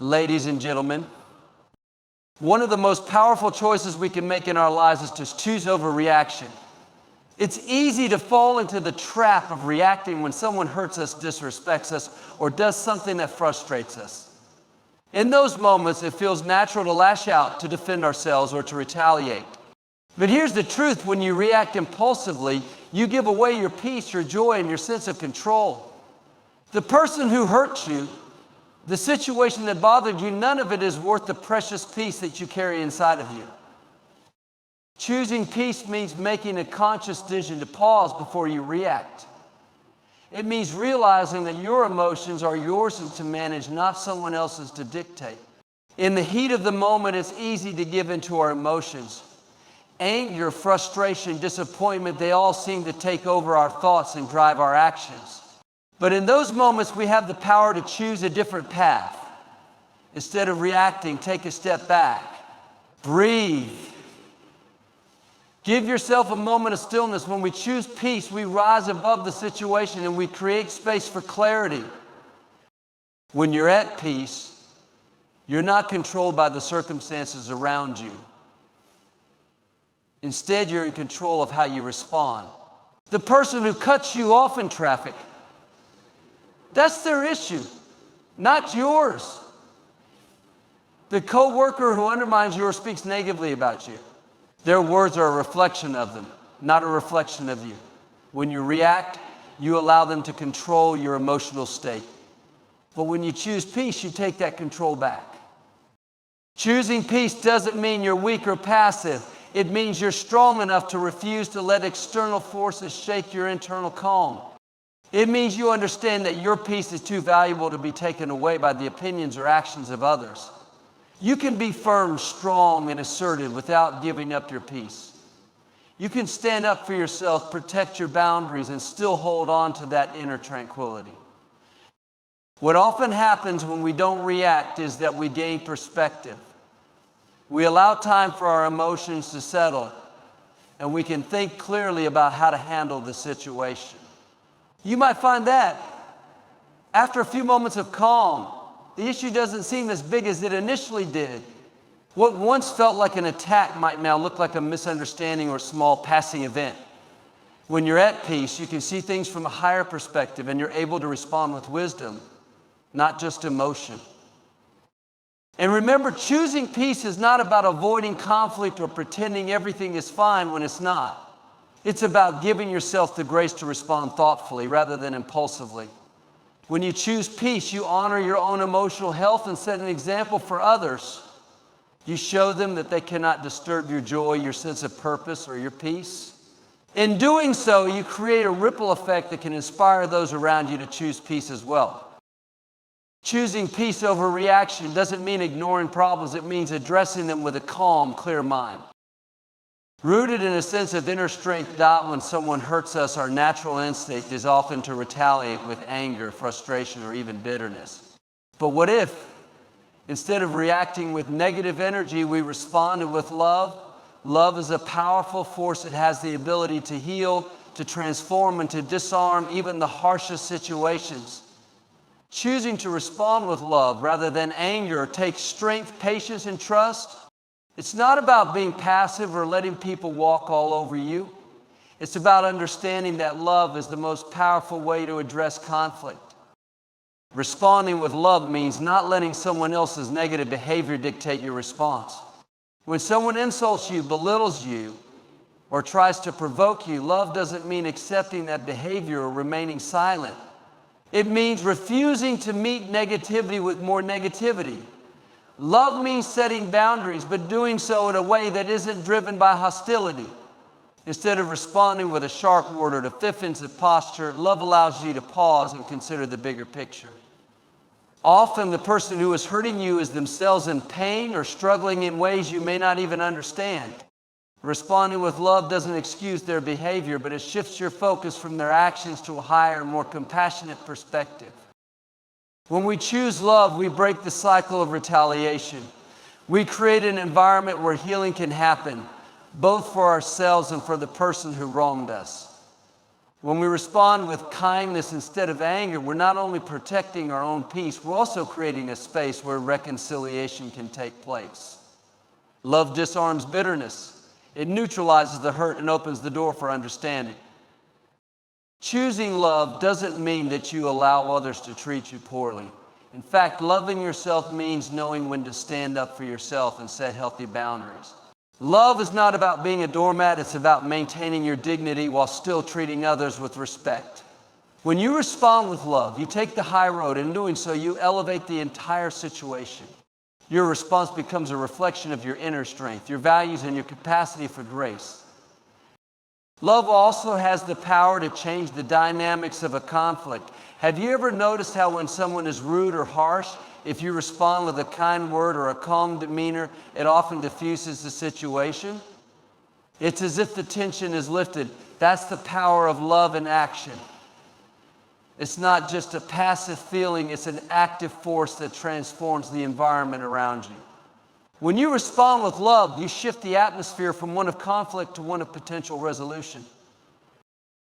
Ladies and gentlemen, one of the most powerful choices we can make in our lives is to choose overreaction. It's easy to fall into the trap of reacting when someone hurts us, disrespects us, or does something that frustrates us. In those moments, it feels natural to lash out, to defend ourselves, or to retaliate. But here's the truth: when you react impulsively, you give away your peace, your joy, and your sense of control. The person who hurts you, the situation that bothered you, none of it is worth the precious peace that you carry inside of you. Choosing peace means making a conscious decision to pause before you react. It means realizing that your emotions are yours to manage, not someone else's to dictate. In the heat of the moment, it's easy to give into our emotions. Anger, frustration, disappointment, they all seem to take over our thoughts and drive our actions. But in those moments, we have the power to choose a different path. Instead of reacting, take a step back. Breathe. Give yourself a moment of stillness. When we choose peace, we rise above the situation and we create space for clarity. When you're at peace, you're not controlled by the circumstances around you. Instead, you're in control of how you respond. The person who cuts you off in traffic, that's their issue, not yours. The coworker who undermines you or speaks negatively about you, their words are a reflection of them, not a reflection of you. When you react, you allow them to control your emotional state. But when you choose peace, you take that control back. Choosing peace doesn't mean you're weak or passive. It means you're strong enough to refuse to let external forces shake your internal calm. It means you understand that your peace is too valuable to be taken away by the opinions or actions of others. You can be firm, strong, and assertive without giving up your peace. You can stand up for yourself, protect your boundaries, and still hold on to that inner tranquility. What often happens when we don't react is that we gain perspective. We allow time for our emotions to settle, and we can think clearly about how to handle the situation. You might find that after a few moments of calm, the issue doesn't seem as big as it initially did. What once felt like an attack might now look like a misunderstanding or small passing event. When you're at peace, you can see things from a higher perspective and you're able to respond with wisdom, not just emotion. And remember, choosing peace is not about avoiding conflict or pretending everything is fine when it's not. It's about giving yourself the grace to respond thoughtfully rather than impulsively. When you choose peace, you honor your own emotional health and set an example for others. You show them that they cannot disturb your joy, your sense of purpose, or your peace. In doing so, you create a ripple effect that can inspire those around you to choose peace as well. Choosing peace over reaction doesn't mean ignoring problems. It means addressing them with a calm, clear mind. Rooted in a sense of inner strength, when someone hurts us, our natural instinct is often to retaliate with anger, frustration, or even bitterness. But what if, instead of reacting with negative energy, we responded with love? Love is a powerful force. It has the ability to heal, to transform, and to disarm even the harshest situations. Choosing to respond with love rather than anger takes strength, patience, and trust. It's not about being passive or letting people walk all over you. It's about understanding that love is the most powerful way to address conflict. Responding with love means not letting someone else's negative behavior dictate your response. When someone insults you, belittles you, or tries to provoke you, love doesn't mean accepting that behavior or remaining silent. It means refusing to meet negativity with more negativity. Love means setting boundaries, but doing so in a way that isn't driven by hostility. Instead of responding with a sharp word or a defensive posture, love allows you to pause and consider the bigger picture. Often the person who is hurting you is themselves in pain or struggling in ways you may not even understand. Responding with love doesn't excuse their behavior, but it shifts your focus from their actions to a higher, more compassionate perspective. When we choose love, we break the cycle of retaliation. We create an environment where healing can happen, both for ourselves and for the person who wronged us. When we respond with kindness instead of anger, we're not only protecting our own peace, we're also creating a space where reconciliation can take place. Love disarms bitterness. It neutralizes the hurt and opens the door for understanding. Choosing love doesn't mean that you allow others to treat you poorly. In fact, loving yourself means knowing when to stand up for yourself and set healthy boundaries. Love is not about being a doormat, it's about maintaining your dignity while still treating others with respect. When you respond with love, you take the high road, and in doing so, you elevate the entire situation. Your response becomes a reflection of your inner strength, your values, and your capacity for grace. Love also has the power to change the dynamics of a conflict. Have you ever noticed how when someone is rude or harsh, if you respond with a kind word or a calm demeanor, it often diffuses the situation? It's as if the tension is lifted. That's the power of love in action. It's not just a passive feeling, it's an active force that transforms the environment around you. When you respond with love, you shift the atmosphere from one of conflict to one of potential resolution.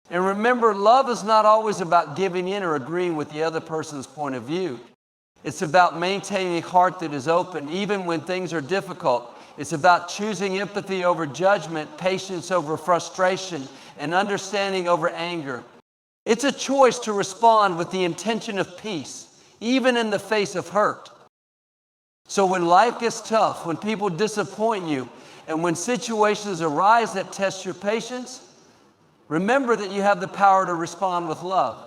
And remember, love is not always about giving in or agreeing with the other person's point of view. It's about maintaining a heart that is open, even when things are difficult. It's about choosing empathy over judgment, patience over frustration, and understanding over anger. It's a choice to respond with the intention of peace, even in the face of hurt. So when life gets tough, when people disappoint you, and when situations arise that test your patience, remember that you have the power to respond with love.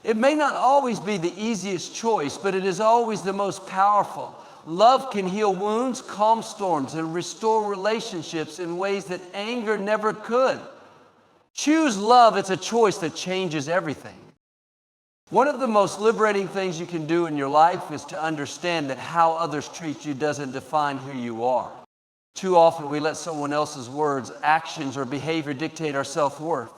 It may not always be the easiest choice, but it is always the most powerful. Love can heal wounds, calm storms, and restore relationships in ways that anger never could. Choose love. It's a choice that changes everything. One of the most liberating things you can do in your life is to understand that how others treat you doesn't define who you are. Too often we let someone else's words, actions, or behavior dictate our self-worth.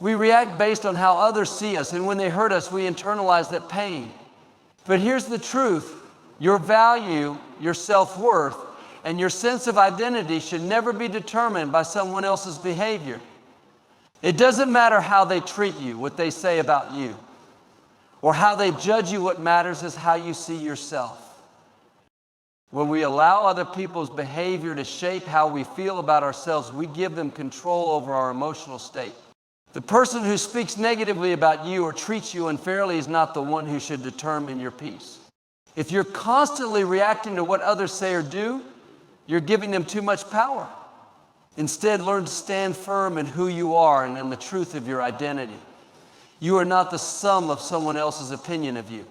We react based on how others see us, and when they hurt us, we internalize that pain. But here's the truth. Your value, your self-worth, and your sense of identity should never be determined by someone else's behavior. It doesn't matter how they treat you, what they say about you, or how they judge you. What matters is how you see yourself. When we allow other people's behavior to shape how we feel about ourselves, we give them control over our emotional state. The person who speaks negatively about you or treats you unfairly is not the one who should determine your peace. If you're constantly reacting to what others say or do, you're giving them too much power. Instead, learn to stand firm in who you are and in the truth of your identity. You are not the sum of someone else's opinion of you.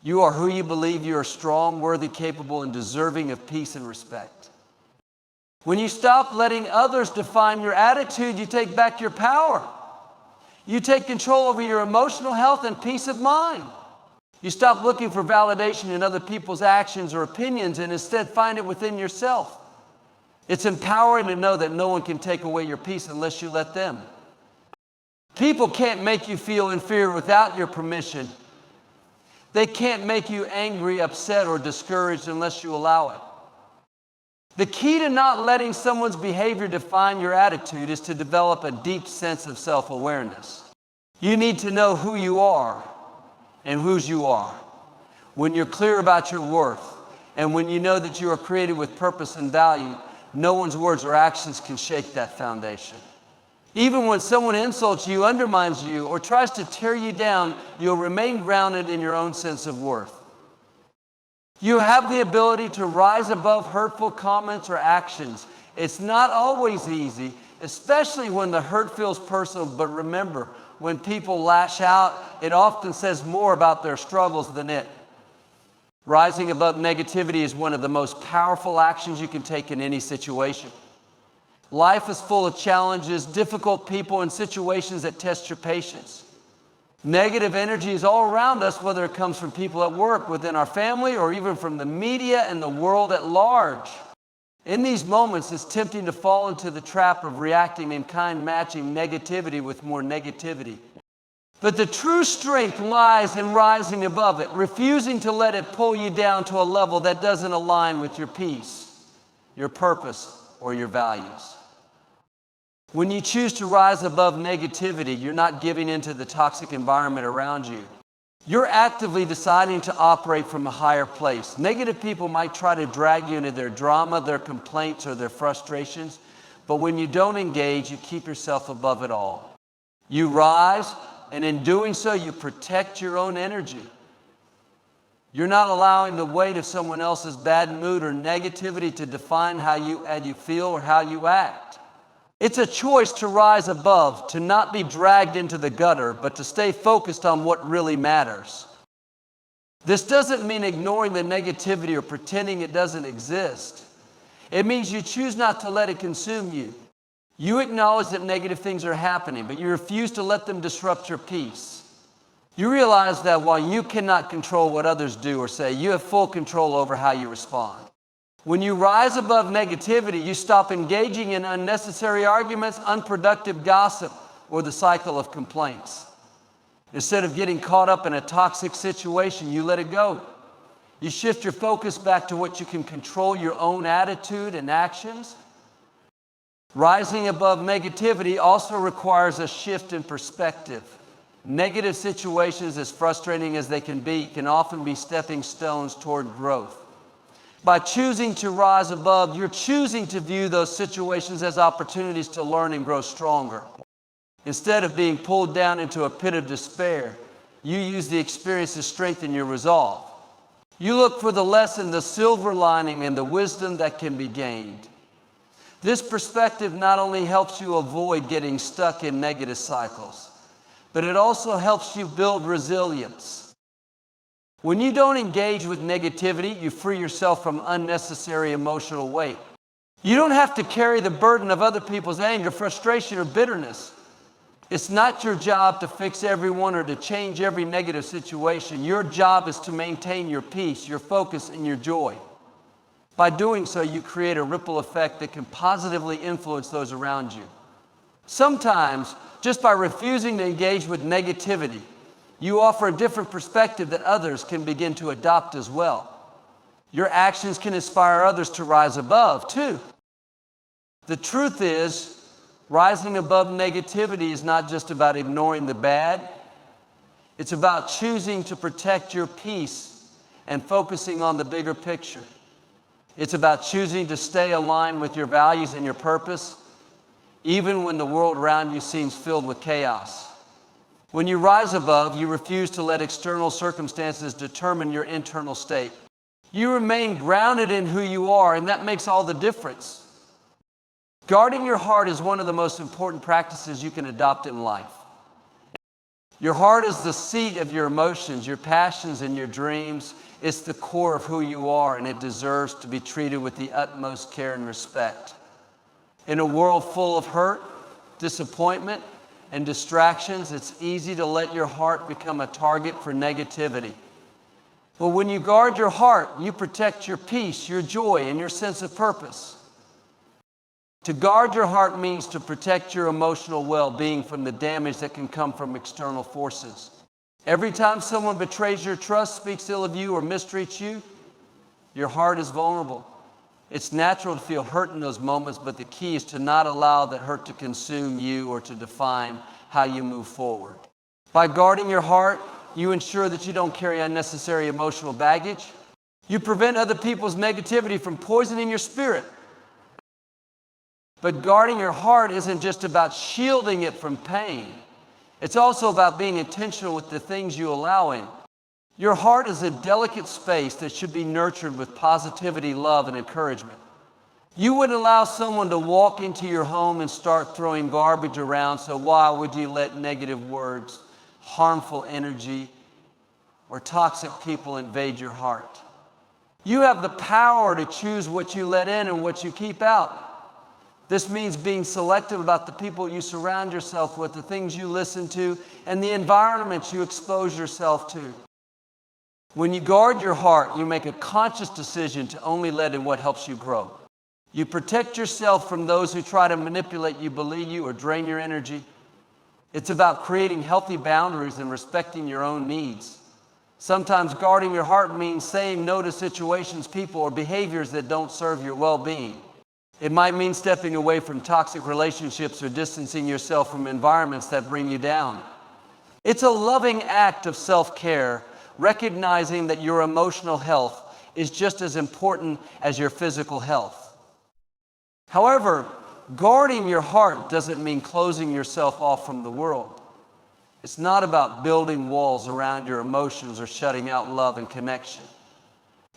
You are who you believe. You are strong, worthy, capable, and deserving of peace and respect. When you stop letting others define your attitude, you take back your power. You take control over your emotional health and peace of mind. You stop looking for validation in other people's actions or opinions and instead find it within yourself. It's empowering to know that no one can take away your peace unless you let them. People can't make you feel inferior without your permission. They can't make you angry, upset, or discouraged unless you allow it. The key to not letting someone's behavior define your attitude is to develop a deep sense of self-awareness. You need to know who you are and whose you are. When you're clear about your worth, and when you know that you are created with purpose and value, no one's words or actions can shake that foundation. Even when someone insults you, undermines you, or tries to tear you down, you'll remain grounded in your own sense of worth. You have the ability to rise above hurtful comments or actions. It's not always easy, especially when the hurt feels personal, but remember, when people lash out, it often says more about their struggles than it. Rising above negativity is one of the most powerful actions you can take in any situation. Life is full of challenges, difficult people, and situations that test your patience. Negative energy is all around us, whether it comes from people at work, within our family, or even from the media and the world at large. In these moments, it's tempting to fall into the trap of reacting in kind, matching negativity with more negativity. But the true strength lies in rising above it, refusing to let it pull you down to a level that doesn't align with your peace, your purpose, or your values. When you choose to rise above negativity, you're not giving into the toxic environment around you. You're actively deciding to operate from a higher place. Negative people might try to drag you into their drama, their complaints, or their frustrations, but when you don't engage, you keep yourself above it all. You rise, and in doing so, you protect your own energy. You're not allowing the weight of someone else's bad mood or negativity to define how you feel or how you act. It's a choice to rise above, to not be dragged into the gutter, but to stay focused on what really matters. This doesn't mean ignoring the negativity or pretending it doesn't exist. It means you choose not to let it consume you. You acknowledge that negative things are happening, but you refuse to let them disrupt your peace. You realize that while you cannot control what others do or say, you have full control over how you respond. When you rise above negativity, you stop engaging in unnecessary arguments, unproductive gossip, or the cycle of complaints. Instead of getting caught up in a toxic situation, you let it go. You shift your focus back to what you can control, your own attitude and actions. Rising above negativity also requires a shift in perspective. Negative situations, as frustrating as they can be, can often be stepping stones toward growth. By choosing to rise above, you're choosing to view those situations as opportunities to learn and grow stronger. Instead of being pulled down into a pit of despair, you use the experience to strengthen your resolve. You look for the lesson, the silver lining, and the wisdom that can be gained. This perspective not only helps you avoid getting stuck in negative cycles, but it also helps you build resilience. When you don't engage with negativity, you free yourself from unnecessary emotional weight. You don't have to carry the burden of other people's anger, frustration, or bitterness. It's not your job to fix everyone or to change every negative situation. Your job is to maintain your peace, your focus, and your joy. By doing so, you create a ripple effect that can positively influence those around you. Sometimes, just by refusing to engage with negativity, you offer a different perspective that others can begin to adopt as well. Your actions can inspire others to rise above, too. The truth is, rising above negativity is not just about ignoring the bad. It's about choosing to protect your peace and focusing on the bigger picture. It's about choosing to stay aligned with your values and your purpose, even when the world around you seems filled with chaos. When you rise above, you refuse to let external circumstances determine your internal state. You remain grounded in who you are, and that makes all the difference. Guarding your heart is one of the most important practices you can adopt in life. Your heart is the seat of your emotions, your passions, and your dreams. It's the core of who you are, and it deserves to be treated with the utmost care and respect. In a world full of hurt, disappointment, and distractions, it's easy to let your heart become a target for negativity. But when you guard your heart, you protect your peace, your joy, and your sense of purpose. To guard your heart means to protect your emotional well-being from the damage that can come from external forces. Every time someone betrays your trust, speaks ill of you, or mistreats you, your heart is vulnerable. It's natural to feel hurt in those moments, but the key is to not allow that hurt to consume you or to define how you move forward. By guarding your heart, you ensure that you don't carry unnecessary emotional baggage. You prevent other people's negativity from poisoning your spirit. But guarding your heart isn't just about shielding it from pain. It's also about being intentional with the things you allow in. Your heart is a delicate space that should be nurtured with positivity, love, and encouragement. You wouldn't allow someone to walk into your home and start throwing garbage around, so why would you let negative words, harmful energy, or toxic people invade your heart? You have the power to choose what you let in and what you keep out. This means being selective about the people you surround yourself with, the things you listen to, and the environments you expose yourself to. When you guard your heart, you make a conscious decision to only let in what helps you grow. You protect yourself from those who try to manipulate you, belittle you, or drain your energy. It's about creating healthy boundaries and respecting your own needs. Sometimes guarding your heart means saying no to situations, people, or behaviors that don't serve your well-being. It might mean stepping away from toxic relationships or distancing yourself from environments that bring you down. It's a loving act of self-care, recognizing that your emotional health is just as important as your physical health. However, guarding your heart doesn't mean closing yourself off from the world. It's not about building walls around your emotions or shutting out love and connection.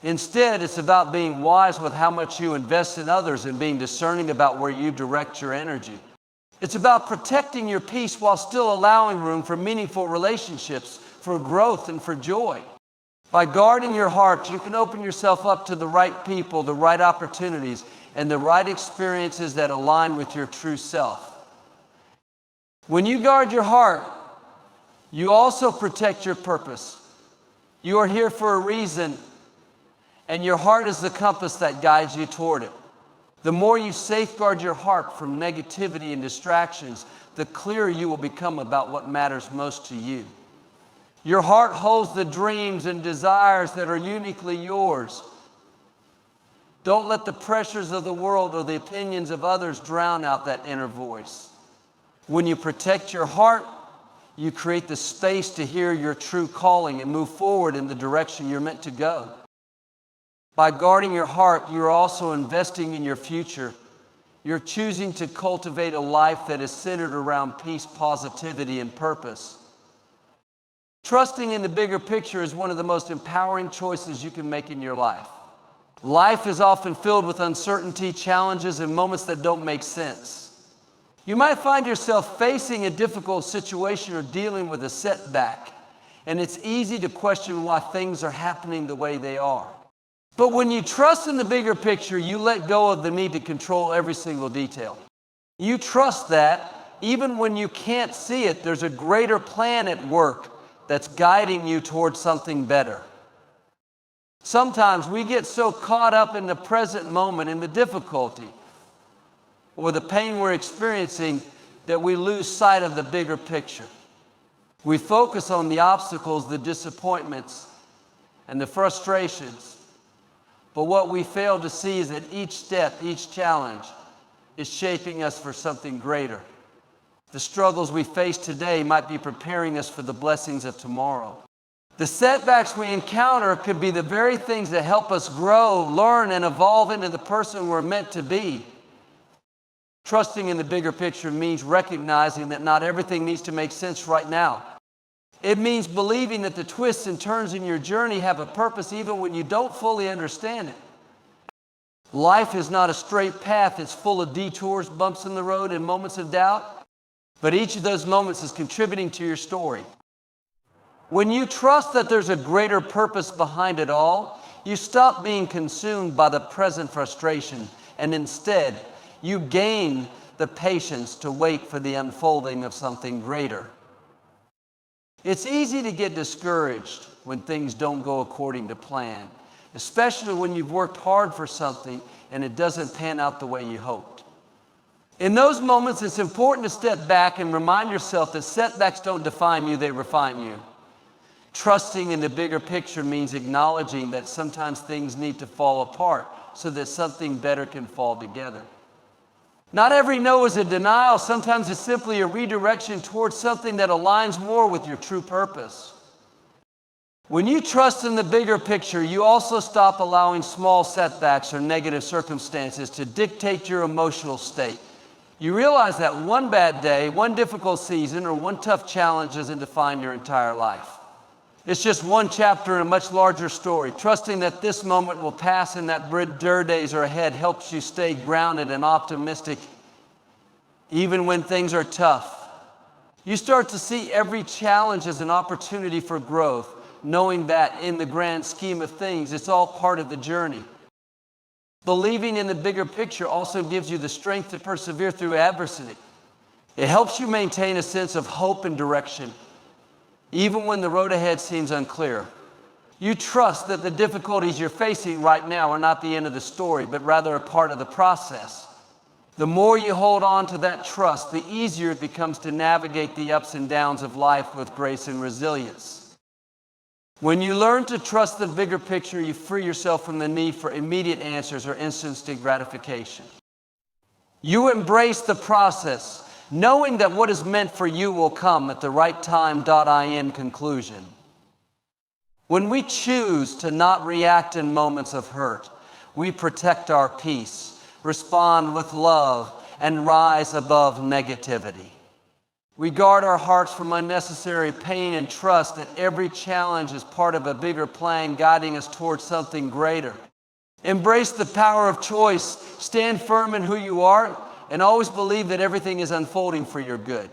Instead, it's about being wise with how much you invest in others and being discerning about where you direct your energy. It's about protecting your peace while still allowing room for meaningful relationships, for growth, and for joy. By guarding your heart, you can open yourself up to the right people, the right opportunities, and the right experiences that align with your true self. When you guard your heart, you also protect your purpose. You are here for a reason, and your heart is the compass that guides you toward it. The more you safeguard your heart from negativity and distractions, the clearer you will become about what matters most to you. Your heart holds the dreams and desires that are uniquely yours. Don't let the pressures of the world or the opinions of others drown out that inner voice. When you protect your heart, you create the space to hear your true calling and move forward in the direction you're meant to go. By guarding your heart, you're also investing in your future. You're choosing to cultivate a life that is centered around peace, positivity, and purpose. Trusting in the bigger picture is one of the most empowering choices you can make in your life. Life is often filled with uncertainty, challenges, and moments that don't make sense. You might find yourself facing a difficult situation or dealing with a setback, and it's easy to question why things are happening the way they are. But when you trust in the bigger picture, you let go of the need to control every single detail. You trust that even when you can't see it, there's a greater plan at work that's guiding you towards something better. Sometimes we get so caught up in the present moment, in the difficulty, or the pain we're experiencing, that we lose sight of the bigger picture. We focus on the obstacles, the disappointments, and the frustrations. But what we fail to see is that each step, each challenge, is shaping us for something greater. The struggles we face today might be preparing us for the blessings of tomorrow. The setbacks we encounter could be the very things that help us grow, learn, and evolve into the person we're meant to be. Trusting in the bigger picture means recognizing that not everything needs to make sense right now. It means believing that the twists and turns in your journey have a purpose even when you don't fully understand it. Life is not a straight path. It's full of detours, bumps in the road, and moments of doubt. But each of those moments is contributing to your story. When you trust that there's a greater purpose behind it all, you stop being consumed by the present frustration, and instead, you gain the patience to wait for the unfolding of something greater. It's easy to get discouraged when things don't go according to plan, especially when you've worked hard for something and it doesn't pan out the way you hoped. In those moments, it's important to step back and remind yourself that setbacks don't define you, they refine you. Trusting in the bigger picture means acknowledging that sometimes things need to fall apart so that something better can fall together. Not every no is a denial. Sometimes it's simply a redirection towards something that aligns more with your true purpose. When you trust in the bigger picture, you also stop allowing small setbacks or negative circumstances to dictate your emotional state. You realize that one bad day, one difficult season, or one tough challenge doesn't define your entire life. It's just one chapter in a much larger story. Trusting that this moment will pass and that better days are ahead helps you stay grounded and optimistic even when things are tough. You start to see every challenge as an opportunity for growth, knowing that in the grand scheme of things, it's all part of the journey. Believing in the bigger picture also gives you the strength to persevere through adversity. It helps you maintain a sense of hope and direction, even when the road ahead seems unclear. You trust that the difficulties you're facing right now are not the end of the story, but rather a part of the process. The more you hold on to that trust, the easier it becomes to navigate the ups and downs of life with grace and resilience. When you learn to trust the bigger picture, you free yourself from the need for immediate answers or instant gratification. You embrace the process, knowing that what is meant for you will come at the right time. In conclusion, when we choose to not react in moments of hurt, we protect our peace, respond with love, and rise above negativity. We guard our hearts from unnecessary pain and trust that every challenge is part of a bigger plan guiding us towards something greater. Embrace the power of choice, stand firm in who you are, and always believe that everything is unfolding for your good.